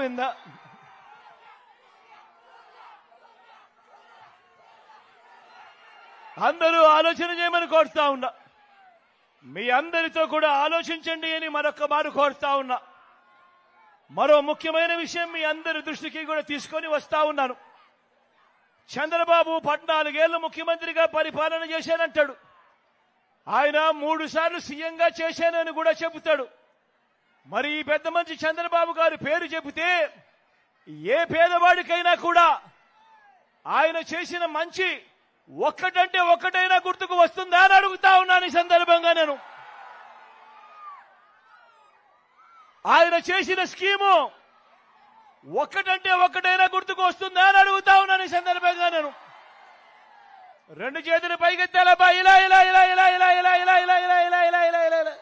గోవింద. అందరూ ఆలోచన చేయమని కోరుతా ఉన్నా. మీ అందరితో కూడా ఆలోచించండి అని మరొక్క మారు కోరుతా ఉన్నా. మరో ముఖ్యమైన విషయం మీ అందరి దృష్టికి కూడా తీసుకొని వస్తా ఉన్నాను. చంద్రబాబు 14 ఏళ్లు ముఖ్యమంత్రిగా పరిపాలన చేశానంటాడు. ఆయన 3 సార్లు సీఎంగా చేశానని కూడా చెబుతాడు. మరి ఈ పెద్ద మంచి చంద్రబాబు గారి పేరు చెబితే ఏ పేదవాడికైనా కూడా ఆయన చేసిన మంచి ఒక్కటంటే ఒక్కటైనా గుర్తుకు వస్తుందా అని అడుగుతా ఉన్నాను. ఈ సందర్భంగా నేను ఆయన చేసిన స్కీము ఒక్కటంటే ఒక్కటైనా గుర్తుకు వస్తుందా అని అడుగుతా ఉన్నాను. ఈ సందర్భంగా నేను 2 చేతులు పైకెత్తాలబ్బా, ఇలా ఇలా ఇలా ఇలా ఇలా ఇలా ఇలా ఇలా ఇలా ఇలా ఇలా ఇలా ఇలా ఇలా.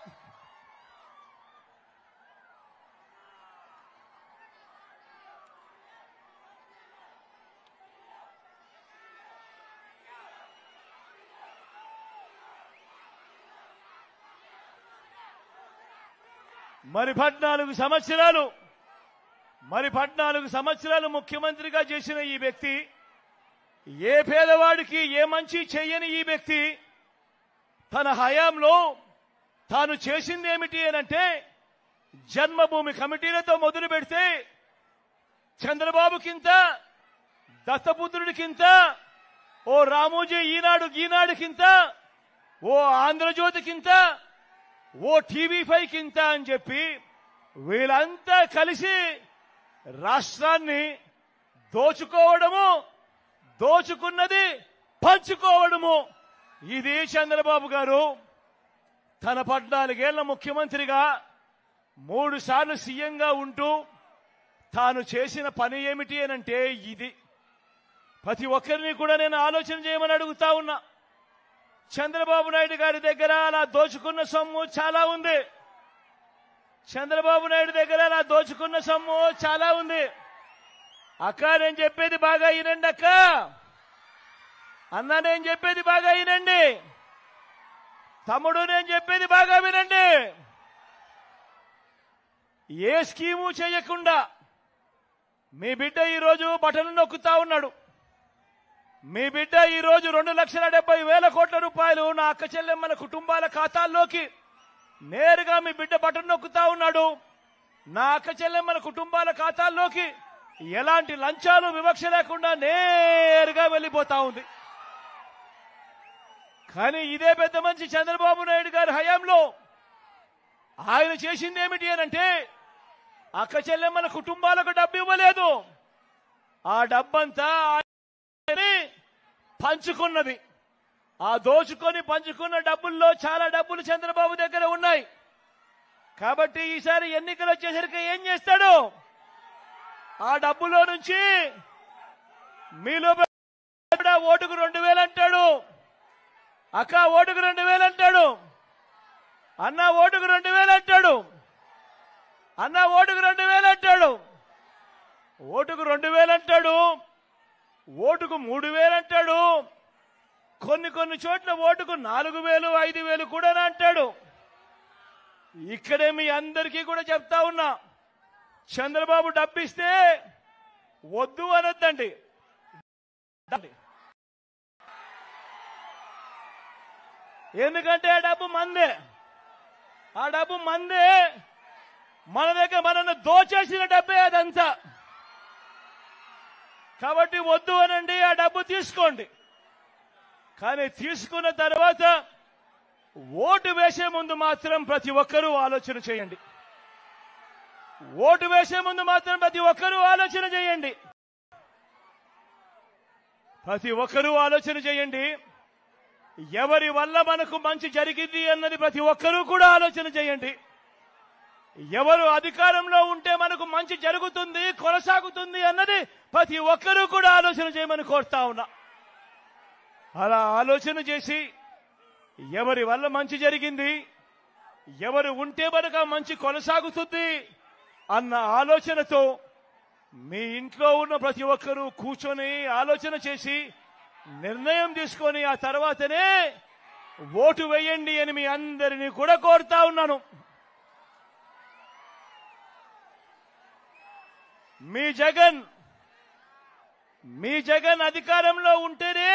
మరి 14 సంవత్సరాలు ముఖ్యమంత్రిగా చేసిన ఈ వ్యక్తి, ఏ పేదవాడికి ఏ మంచి చేయని ఈ వ్యక్తి తన హయాంలో తాను చేసింది ఏమిటి అనంటే, జన్మభూమి కమిటీలతో మొదలు పెడితే చంద్రబాబుకింత, దత్తపుత్రుడికింత, ఓ రామోజీ ఈనాడుకింత, ఓ ఆంధ్రజ్యోతికింత, ఓ టీవీ5కింత అని చెప్పి వీళ్ళంతా కలిసి రాష్ట్రాన్ని దోచుకోవడము, దోచుకున్నది పంచుకోవడము. ఇది చంద్రబాబు గారు తన 14 ఏళ్ల ముఖ్యమంత్రిగా 3 సార్లు సీఎంగా ఉంటూ తాను చేసిన పని ఏమిటి అనంటే ఇది. ప్రతి ఒక్కరిని కూడా నేను ఆలోచన చేయమని అడుగుతా ఉన్నా. చంద్రబాబు నాయుడు గారి దగ్గర అలా దోచుకున్న సొమ్ము చాలా ఉంది. చంద్రబాబు నాయుడు దగ్గర అలా దోచుకున్న సొమ్ము చాలా ఉంది. అక్క నేను చెప్పేది బాగా వినండి. అక్క అన్న నేను చెప్పేది బాగా వినండి. తమ్ముడు నేను చెప్పేది బాగా వినండి. ఏ స్కీము చేయకుండా మీ బిడ్డ ఈరోజు బటన్ నొక్కుతా ఉన్నాడు. మీ బిడ్డ ఈరోజు 2,70,000 కోట్ల రూపాయలు నా అక్క చెల్లెమ్మల కుటుంబాల ఖాతాల్లోకి నేరుగా మీ బిడ్డ బటన్ నొక్కుతా ఉన్నాడు. నా అక్క చెల్లెమ్మల కుటుంబాల ఖాతాల్లోకి ఎలాంటి లంచాలు వివక్ష లేకుండా నేరుగా వెళ్లిపోతా ఉంది. కానీ ఇదే పెద్ద మంచి చంద్రబాబు నాయుడు గారి హయాంలో ఆయన చేసింది ఏమిటి అనంటే, అక్క చెల్లెమ్మల కుటుంబాలకు డబ్బు ఇవ్వలేదు. ఆ డబ్బంతా పంచుకున్నది. ఆ దోచుకొని పంచుకున్న డబ్బుల్లో చాలా డబ్బులు చంద్రబాబు దగ్గర ఉన్నాయి. కాబట్టి ఈసారి ఎన్నికలు వచ్చేసరికి ఏం చేస్తాడు? ఆ డబ్బులో నుంచి మీలో ఓటుకు 2,000 అంటాడు. అక్క ఓటుకు 2,000 అంటాడు. అన్న ఓటుకు 2,000 అంటాడు. అన్న ఓటుకు 2,000 అంటాడు. ఓటుకు 2,000 అంటాడు. ఓటుకు 3,000 అంటాడు. కొన్ని చోట్ల ఓటుకు 4,000, 5,000 కూడా అంటాడు. ఇక్కడే మీ అందరికీ కూడా చెప్తా ఉన్నా, చంద్రబాబు డబ్బిస్తే వద్దు అనొద్దండి. ఎందుకంటే ఆ డబ్బు మందే. ఆ డబ్బు మందే. మన దగ్గర మనల్ని దోచేసిన డబ్బే అదంతా. కాబట్టి వద్దు అనండి, ఆ డబ్బు తీసుకోండి. కానీ తీసుకున్న తర్వాత ఓటు వేసే ముందు మాత్రం ప్రతి ఒక్కరూ ఆలోచన చేయండి. ఓటు వేసే ముందు మాత్రం ప్రతి ఒక్కరూ ఆలోచన చేయండి. ప్రతి ఒక్కరూ ఆలోచన చేయండి. ఎవరి వల్ల మనకు మంచి జరిగింది అన్నది ప్రతి ఒక్కరూ కూడా ఆలోచన చేయండి. ఎవరు అధికారంలో ఉంటే మనకు మంచి జరుగుతుంది, కొనసాగుతుంది అన్నది ప్రతి ఒక్కరూ కూడా ఆలోచన చేయమని కోరుతా ఉన్నా. అలా ఆలోచన చేసి ఎవరి వల్ల మంచి జరిగింది, ఎవరు ఉంటే మనకు మంచి కొనసాగుతుంది అన్న ఆలోచనతో మీ ఇంట్లో ఉన్న ప్రతి ఒక్కరూ కూర్చొని ఆలోచన చేసి నిర్ణయం తీసుకొని ఆ తర్వాతనే ఓటు వేయండి అని మీ అందరినీ కూడా కోరుతా ఉన్నాను. మీ జగన్ అధికారంలో ఉంటేనే